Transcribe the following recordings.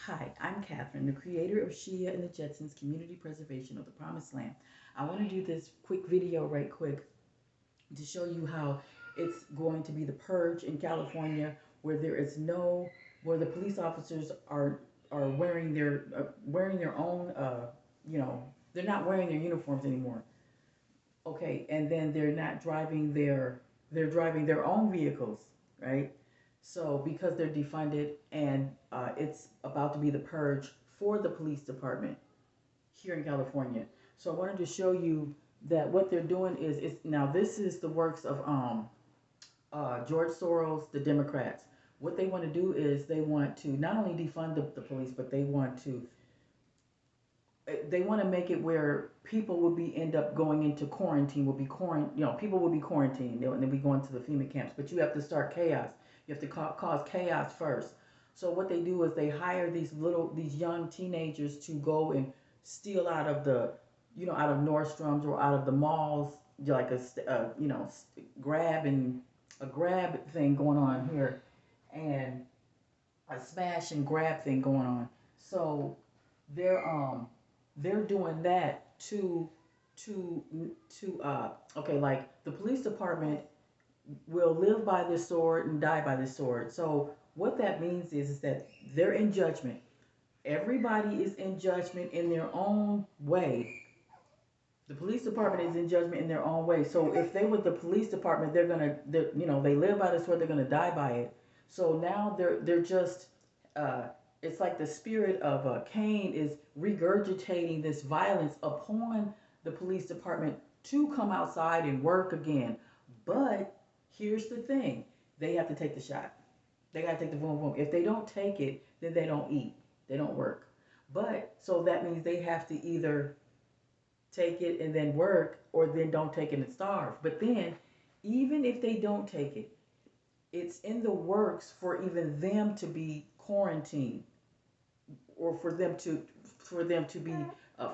Hi, I'm Catherine, the creator of Shia and the Jetsons Community Preservation of the Promised Land. I want to do this quick video right quick to show you how it's going to be the purge in California, where there is no, where the police officers are wearing their own, they're not wearing their uniforms anymore. Okay, and then they're driving their own vehicles, right? So because they're defunded and it's about to be the purge for the police department here in California. So I wanted to show you that what they're doing is now this is the works of George Soros, the Democrats. What they want to do is they want to not only defund the police, but they want to make it where people will be end up going into quarantine. People will be quarantined and they'll be going to the FEMA camps. But you have to start chaos. You have to cause chaos first. So what they do is they hire these young teenagers to go and steal out of out of Nordstrom's or out of the malls, like a grab thing going on here, and a smash and grab thing going on. So they're they're doing that to like the police department will live by this sword and die by this sword. So what that means is that they're in judgment. Everybody is in judgment in their own way. The police department is in judgment in their own way. So if they were the police department, they live by the sword, they're gonna die by it. So now they're just it's like the spirit of Cain is regurgitating this violence upon the police department to come outside and work again. But here's the thing: they have to take the shot. They gotta take the boom boom. If they don't take it, then they don't eat. They don't work. But so that means they have to either take it and then work, or then don't take it and starve. But then, even if they don't take it, it's in the works for even them to be quarantined, or for them to be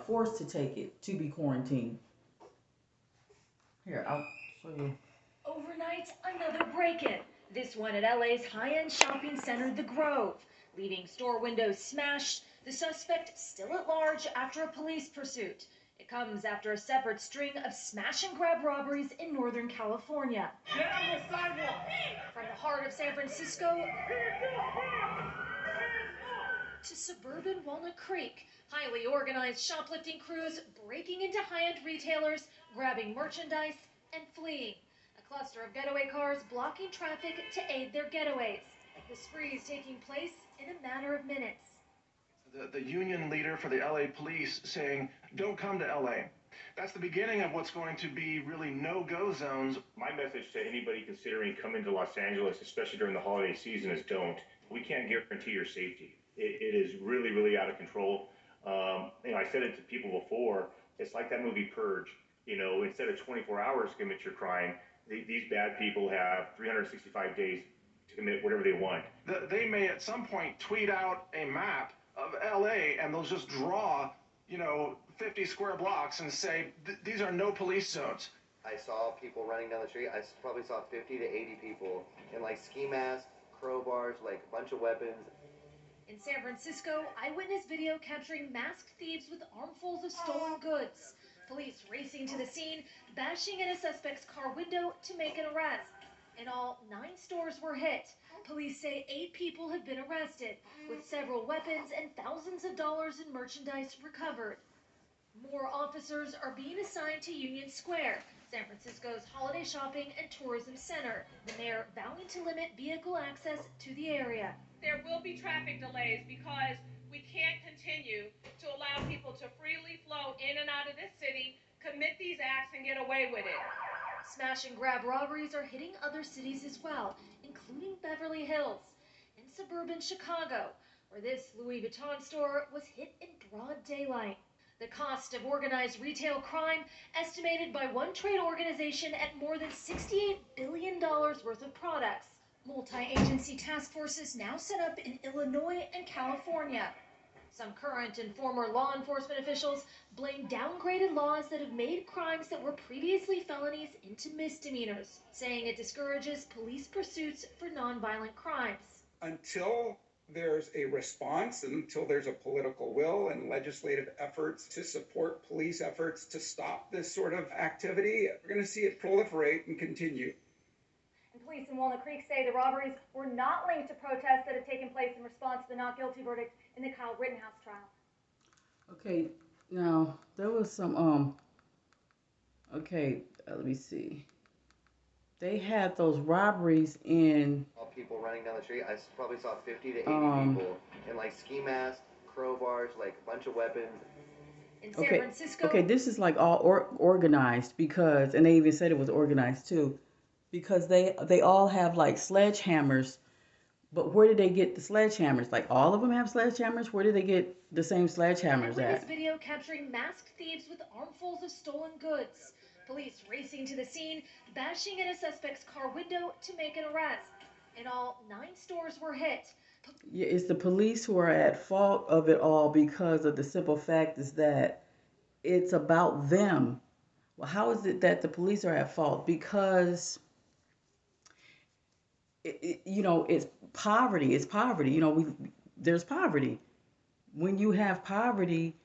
forced to take it to be quarantined. Here, I'll show you. Overnight, another break-in. This one at LA's high-end shopping center, The Grove, leaving store windows smashed. The suspect still at large after a police pursuit. It comes after a separate string of smash-and-grab robberies in Northern California. Get on the sidewalk! From the heart of San Francisco to suburban Walnut Creek, highly organized shoplifting crews breaking into high-end retailers, grabbing merchandise, and fleeing. A cluster of getaway cars blocking traffic to aid their getaways. The spree is taking place in a matter of minutes. The union leader for the LA police saying, don't come to LA. That's the beginning of what's going to be really no-go zones. My message to anybody considering coming to Los Angeles, especially during the holiday season, is don't. We can't guarantee your safety. It is really, really out of control. I said it to people before. It's like that movie Purge. Instead of 24 hours to commit your crime, these bad people have 365 days to commit whatever they want. They may at some point tweet out a map of LA and they'll just draw, 50 square blocks and say, these are no police zones. I saw people running down the street. I probably saw 50 to 80 people in ski masks, crowbars, a bunch of weapons. In San Francisco, eyewitness video capturing masked thieves with armfuls of stolen goods. Police racing to the scene, bashing in a suspect's car window to make an arrest. In all, 9 stores were hit. Police say 8 people have been arrested, with several weapons and thousands of dollars in merchandise recovered. More officers are being assigned to Union Square, San Francisco's holiday shopping and tourism center, the mayor vowing to limit vehicle access to the area. There will be traffic delays because we can't continue to allow people to freely flow in and out of this city, commit these acts, and get away with it. Smash and grab robberies are hitting other cities as well, including Beverly Hills. In suburban Chicago, where this Louis Vuitton store was hit in broad daylight. The cost of organized retail crime estimated by one trade organization at more than $68 billion worth of products. Multi-agency task forces now set up in Illinois and California. Some current and former law enforcement officials blame downgraded laws that have made crimes that were previously felonies into misdemeanors, saying it discourages police pursuits for nonviolent crimes. Until there's a response, until there's a political will and legislative efforts to support police efforts to stop this sort of activity, we're going to see it proliferate and continue. And police in Walnut Creek say the robberies were not linked to protests that had taken place in response to the not guilty verdict in the Kyle Rittenhouse trial. Okay, now there was some let me see. They had those robberies in All people running down the street. I probably saw 50 to 80 people in like ski masks, crowbars, like a bunch of weapons. In San Francisco. Okay, this is like all organized because, and they even said it was organized too, because they all have like sledgehammers. But where did they get the sledgehammers? Like all of them have sledgehammers? Where did they get the same sledgehammers Eyewitness at? video capturing masked thieves with armfuls of stolen goods. Police racing to the scene, bashing in a suspect's car window to make an arrest. In all, 9 stores were hit. Yeah, it's the police who are at fault of it all because of the simple fact is that it's about them. Well, how is it that the police are at fault? Because it's poverty. It's poverty. There's poverty. When you have poverty,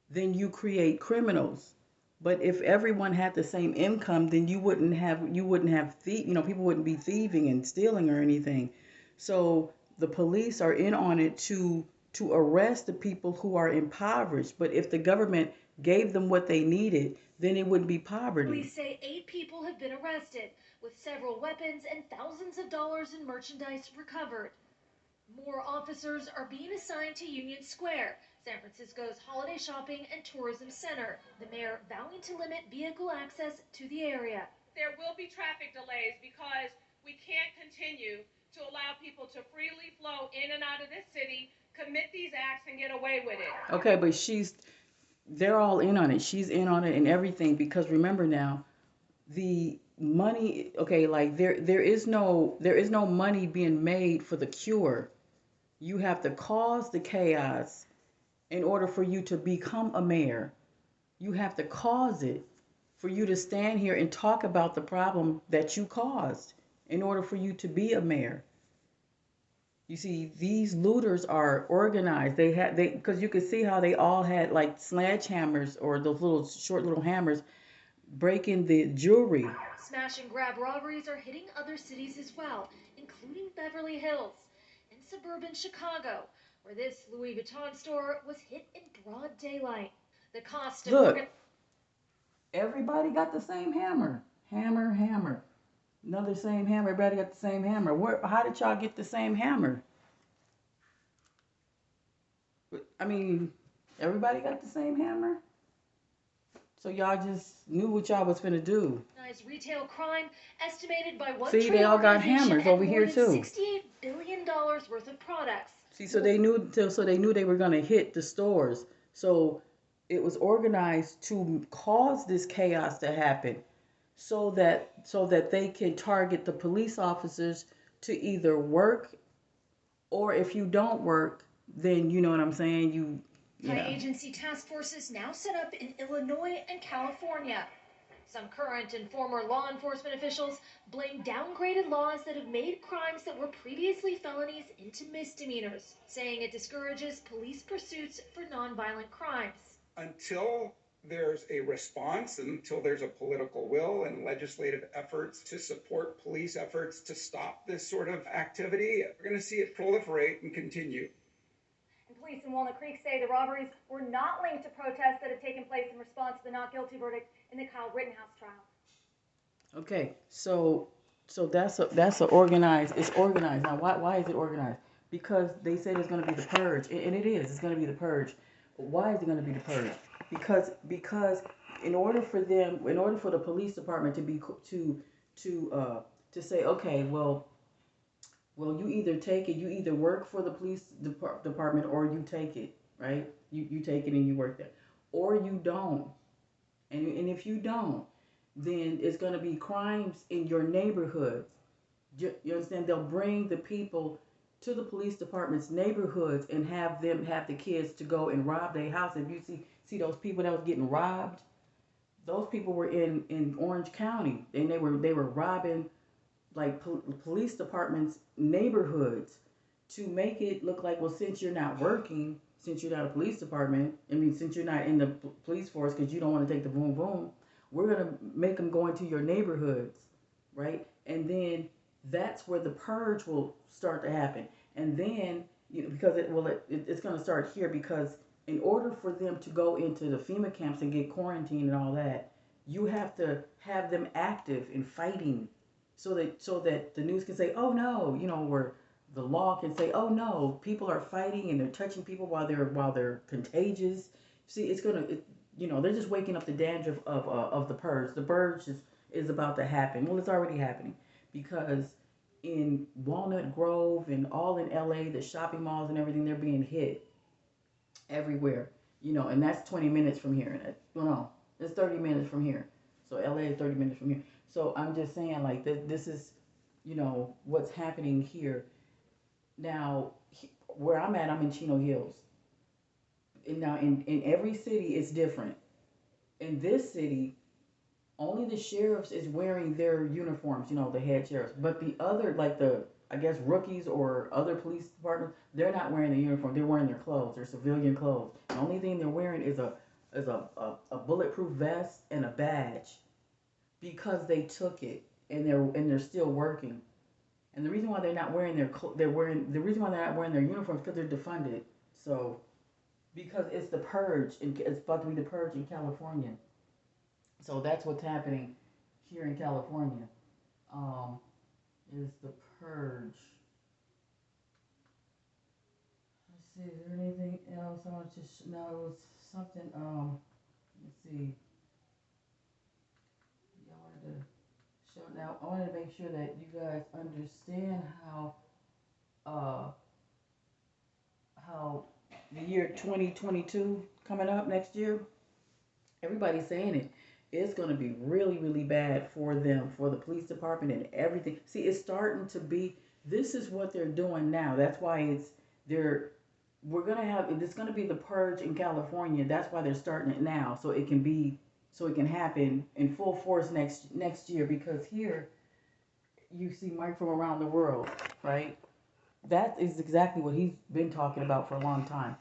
then you create criminals. But if everyone had the same income, then you wouldn't have people wouldn't be thieving and stealing or anything. So the police are in on it to arrest the people who are impoverished. But if the government gave them what they needed, then it wouldn't be poverty. Police say 8 people have been arrested, with several weapons and thousands of dollars in merchandise recovered. More officers are being assigned to Union Square, San Francisco's holiday shopping and tourism center, the mayor vowing to limit vehicle access to the area. There will be traffic delays because we can't continue to allow people to freely flow in and out of this city, commit these acts, and get away with it. Okay, but they're all in on it. She's in on it and everything because remember now, the money, okay, like there is no money being made for the cure. You have to cause the chaos in order for you to become a mayor. You have to cause it for you to stand here and talk about the problem that you caused in order for you to be a mayor. You see, these looters are organized. Because you could see how they all had like sledgehammers or those little short little hammers breaking the jewelry. Smash and grab robberies are hitting other cities as well, including Beverly Hills and suburban Chicago, where this Louis Vuitton store was hit in broad daylight. The cost of Look, everybody got the same hammer. Hammer. Another same hammer. Everybody got the same hammer. How did y'all get the same hammer? I mean, everybody got the same hammer? So y'all just knew what y'all was finna do. Retail crime estimated by one See, they all got hammers over here too. $68 billion worth of products. See, so they knew they were gonna hit the stores. So it was organized to cause this chaos to happen, so that they can target the police officers to either work, or if you don't work, then you know what I'm saying. High-agency task forces now set up in Illinois and California. Some current and former law enforcement officials blame downgraded laws that have made crimes that were previously felonies into misdemeanors, saying it discourages police pursuits for nonviolent crimes. Until there's a response, until there's a political will and legislative efforts to support police efforts to stop this sort of activity, we're going to see it proliferate and continue. And police in Walnut Creek say the robberies were not linked to protests that had taken place in response to the not guilty verdict in the Kyle Rittenhouse trial. Okay, so that's a organized. It's organized. Now, why is it organized? Because they said it's going to be the purge, and it is. It's going to be the purge. But why is it going to be the purge? Because in order for the police department to say, okay, well, you either take it, you either work for the police department, or you take it, right? You take it and you work there, or you don't. And if you don't, then it's going to be crimes in your neighborhoods. You understand? They'll bring the people to the police department's neighborhoods and have the kids to go and rob their house. If you see those people that was getting robbed, those people were in Orange County, and they were robbing like police departments' neighborhoods. to make it look like, well, since you're not working, since you're not a police department, I mean, since you're not in the police force because you don't want to take the boom boom, we're going to make them go into your neighborhoods, right? And then that's where the purge will start to happen. And then, because it's going to start here because in order for them to go into the FEMA camps and get quarantined and all that, you have to have them active in fighting so that the news can say, oh no, where the law can say, oh no, people are fighting and they're touching people while they're contagious. See, they're just waking up the dandruff of the purge. The purge is about to happen. Well, it's already happening because in Walnut Grove and all in LA, the shopping malls and everything, they're being hit everywhere. And that's 20 minutes from here. Well, no, it's 30 minutes from here. So LA is 30 minutes from here. So I'm just saying, like, this is, what's happening here. Now, where I'm at, I'm in Chino Hills. And now, in every city, it's different. In this city, only the sheriffs is wearing their uniforms, the head sheriffs. But the other, like I guess, rookies or other police departments, they're not wearing the uniform. They're wearing their clothes, their civilian clothes. The only thing they're wearing is a bulletproof vest and a badge because they took it and they're still working. And the reason why they're not wearing the reason why they're not wearing their uniforms because they're defunded. So because it's the purge, and it's about to be the purge in California. So that's what's happening here in California. Is the purge. Let's see, is there anything else I want to no, it was something, let's see. Yeah, I wanted to show now I wanted to make sure that you guys understand uh how the year 2022 coming up next year, everybody's saying it. It's going to be really, really bad for them, for the police department and everything. See, it's starting to be, this is what they're doing now. That's why we're going to have, it's going to be the purge in California. That's why they're starting it now. So it can happen in full force next year. Because here, you see Mike from around the world, right? That is exactly what he's been talking about for a long time.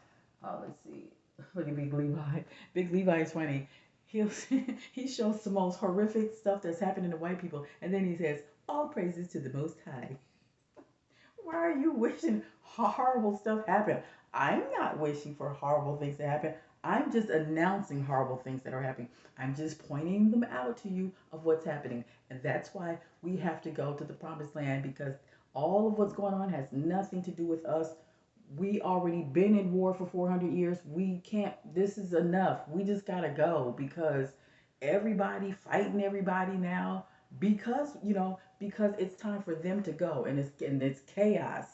Let's see. Look at Big Levi. Big Levi is funny. He shows the most horrific stuff that's happening to white people, and then he says, "All praises to the Most High." Why are you wishing horrible stuff happen? I'm not wishing for horrible things to happen. I'm just announcing horrible things that are happening. I'm just pointing them out to you of what's happening, and that's why we have to go to the promised land because all of what's going on has nothing to do with us. We already been in war for 400 years. We can't, this is enough. We just gotta go because everybody fighting everybody now because it's time for them to go and it's chaos.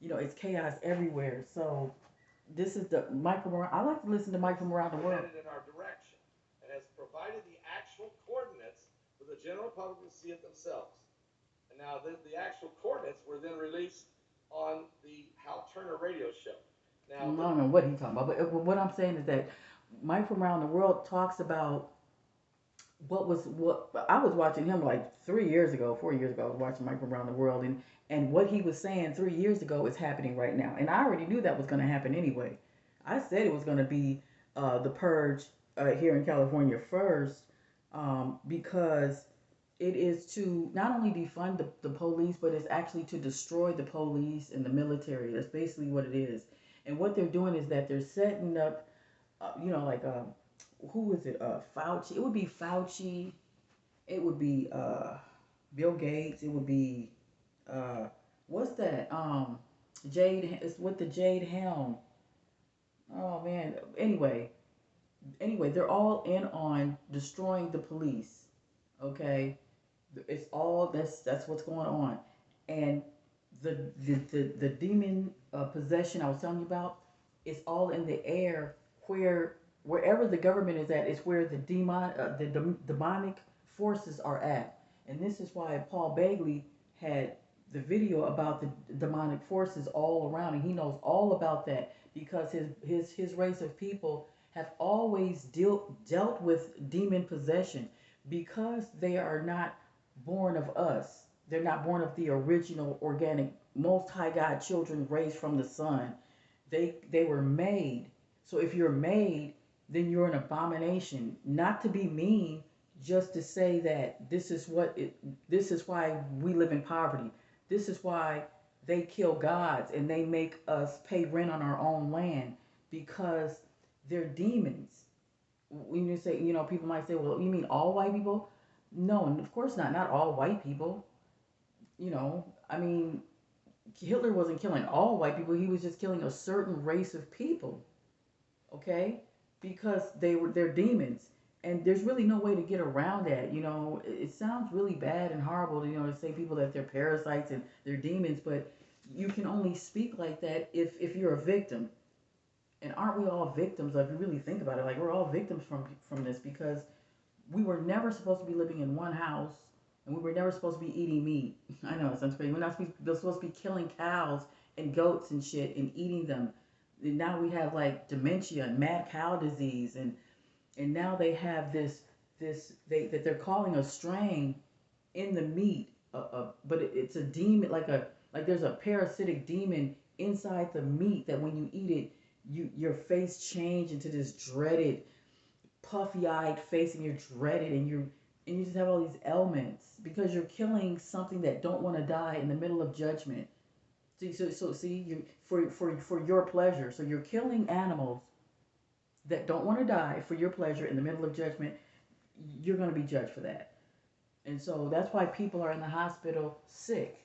It's chaos everywhere. So this is the Mike from around. I like to listen to Mike from around the world. Headed in our direction and has provided the actual coordinates for the general public to see it themselves. And now the actual coordinates were then released on the Hal Turner radio show. Now, I don't know what he's talking about, but what I'm saying is that Mike from around the world talks about what I was watching him like 4 years ago. I was watching Mike from around the world, and what he was saying 3 years ago is happening right now, and I already knew that was going to happen anyway. I said it was going to be the purge here in California first, because it is to not only defund the police, but it's actually to destroy the police and the military. That's basically what it is. And what they're doing is that they're setting up, who is it? Fauci. It would be Fauci. It would be Bill Gates. It would be, what's that? Jade, it's with the Jade Helm. Oh, man. Anyway, they're all in on destroying the police. Okay? It's all that's what's going on, and the demon possession I was telling you about, it's all in the air. Wherever the government is at, it's where the demonic forces are at, and this is why Paul Bagley had the video about the demonic forces all around, and he knows all about that because his race of people have always dealt with demon possession because they are not born of us. They're not born of the original organic most high God children raised from the sun. They were made. So if you're made, then you're an abomination. Not to be mean, just to say that this is why we live in poverty. This is why they kill gods and they make us pay rent on our own land because they're demons. When you say, people might say, well, you mean all white people? No, of course not. Not all white people. I mean, Hitler wasn't killing all white people. He was just killing a certain race of people. Okay, because they're demons, and there's really no way to get around that. It sounds really bad and horrible to to say people that they're parasites and they're demons, but you can only speak like that if you're a victim. And aren't we all victims? If you really think about it, like we're all victims from this because we were never supposed to be living in one house, and we were never supposed to be eating meat. I know it sounds crazy. We're supposed to be killing cows and goats and shit and eating them. And now we have like dementia and mad cow disease, and now they have that they're calling a strain in the meat, but it's a demon, like there's a parasitic demon inside the meat that when you eat it, your face change into this dreaded puffy-eyed face, and you're dreaded, and you just have all these ailments because you're killing something that don't want to die in the middle of judgment. See, you for your pleasure. So you're killing animals that don't want to die for your pleasure in the middle of judgment. You're going to be judged for that. And so that's why people are in the hospital sick.